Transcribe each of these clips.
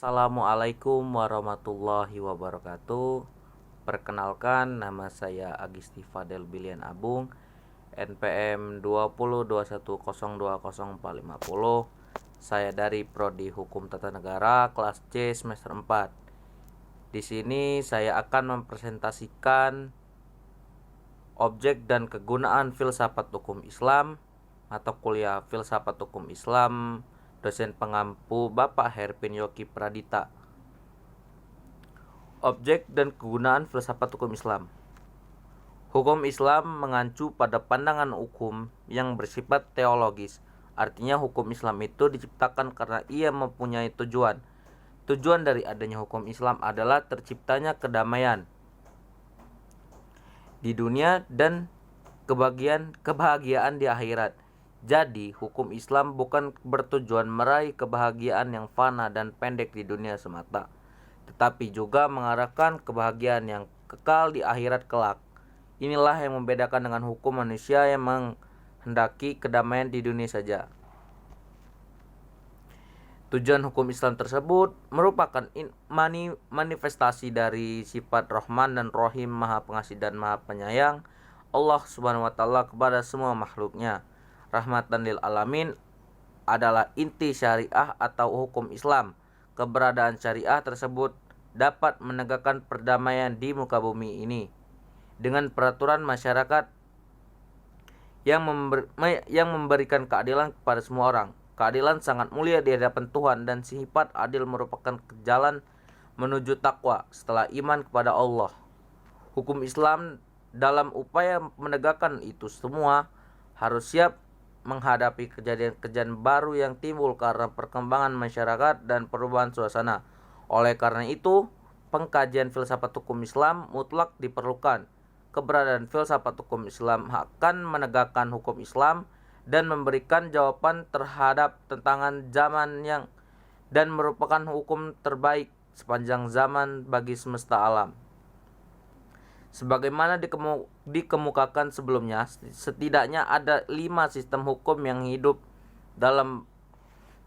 Assalamualaikum warahmatullahi wabarakatuh. Perkenalkan, nama saya Agisti Fadel Bilian Abung, NPM 2021020450. Saya dari Prodi Hukum Tata Negara kelas C semester 4. Di sini saya akan mempresentasikan objek dan kegunaan filsafat hukum Islam atau kuliah filsafat hukum Islam, dosen pengampu Bapak Herpin Yoki Pradita. Objek dan kegunaan filsafat hukum Islam. Hukum Islam mengacu pada pandangan hukum yang bersifat teologis. Artinya hukum Islam itu diciptakan karena ia mempunyai tujuan. Tujuan dari adanya hukum Islam adalah terciptanya kedamaian di dunia dan kebahagiaan di akhirat. Jadi, hukum Islam bukan bertujuan meraih kebahagiaan yang fana dan pendek di dunia semata, tetapi juga mengarahkan kebahagiaan yang kekal di akhirat kelak. Inilah yang membedakan dengan hukum manusia yang menghendaki kedamaian di dunia saja. Tujuan hukum Islam tersebut merupakan manifestasi dari sifat Rahman dan Rahim, Maha Pengasih dan Maha Penyayang Allah Subhanahu wa taala kepada semua makhluknya. Rahmatan lil alamin adalah inti syariah atau hukum Islam. Keberadaan syariah tersebut dapat menegakkan perdamaian di muka bumi ini dengan peraturan masyarakat yang memberikan keadilan kepada semua orang. Keadilan sangat mulia di hadapan Tuhan dan sifat adil merupakan jalan menuju takwa setelah iman kepada Allah. Hukum Islam dalam upaya menegakkan itu semua harus siap menghadapi kejadian-kejadian baru yang timbul karena perkembangan masyarakat dan perubahan suasana. Oleh karena itu, pengkajian filsafat hukum Islam mutlak diperlukan. Keberadaan filsafat hukum Islam akan menegakkan hukum Islam dan memberikan jawaban terhadap tantangan zaman dan merupakan hukum terbaik sepanjang zaman bagi semesta alam. Sebagaimana dikemukakan sebelumnya, setidaknya ada 5 sistem hukum yang hidup dalam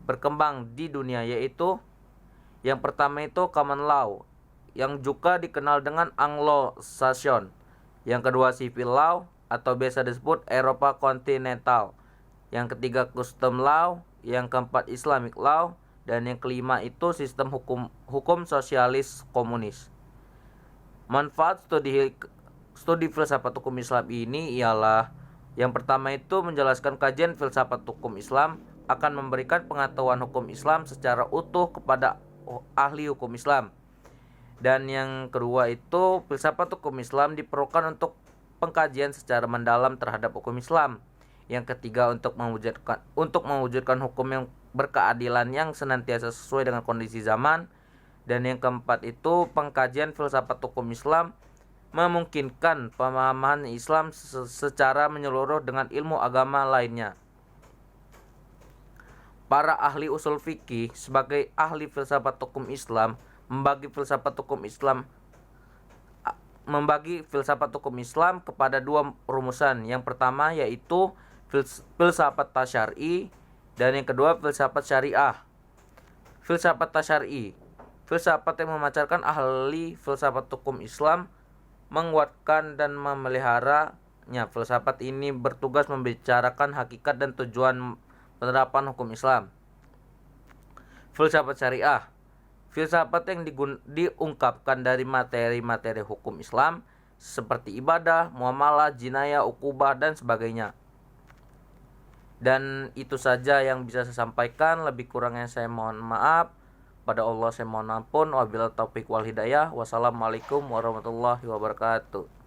berkembang di dunia, yaitu yang pertama itu common law, yang juga dikenal dengan Anglo-Saxon. Yang kedua civil law atau biasa disebut Eropa kontinental. Yang ketiga custom law, yang keempat Islamic law, dan yang kelima itu sistem hukum sosialis komunis. Manfaat studi filsafat hukum Islam ini ialah yang pertama itu menjelaskan kajian filsafat hukum Islam akan memberikan pengetahuan hukum Islam secara utuh kepada ahli hukum Islam. Dan yang kedua itu filsafat hukum Islam diperlukan untuk pengkajian secara mendalam terhadap hukum Islam. Yang ketiga untuk mewujudkan hukum yang berkeadilan yang senantiasa sesuai dengan kondisi zaman. Dan yang keempat itu pengkajian filsafat hukum Islam memungkinkan pemahaman Islam secara menyeluruh dengan ilmu agama lainnya. Para ahli usul fikih sebagai ahli filsafat hukum Islam membagi filsafat hukum Islam kepada 2 rumusan. Yang pertama yaitu filsafat tasyar'i dan yang kedua filsafat syariah. Filsafat tasyar'i, filsafat yang memacarkan ahli filsafat hukum Islam, menguatkan dan memeliharanya. Filsafat ini bertugas membicarakan hakikat dan tujuan penerapan hukum Islam. Filsafat syariah, filsafat yang diungkapkan dari materi-materi hukum Islam seperti ibadah, muamalah, jinayah, ukubah, dan sebagainya. Dan itu saja yang bisa saya sampaikan. Lebih kurangnya saya mohon maaf. Pada Allah saya mohon ampun. Wabillahi taufiq wal hidayah. Wassalamualaikum warahmatullahi wabarakatuh.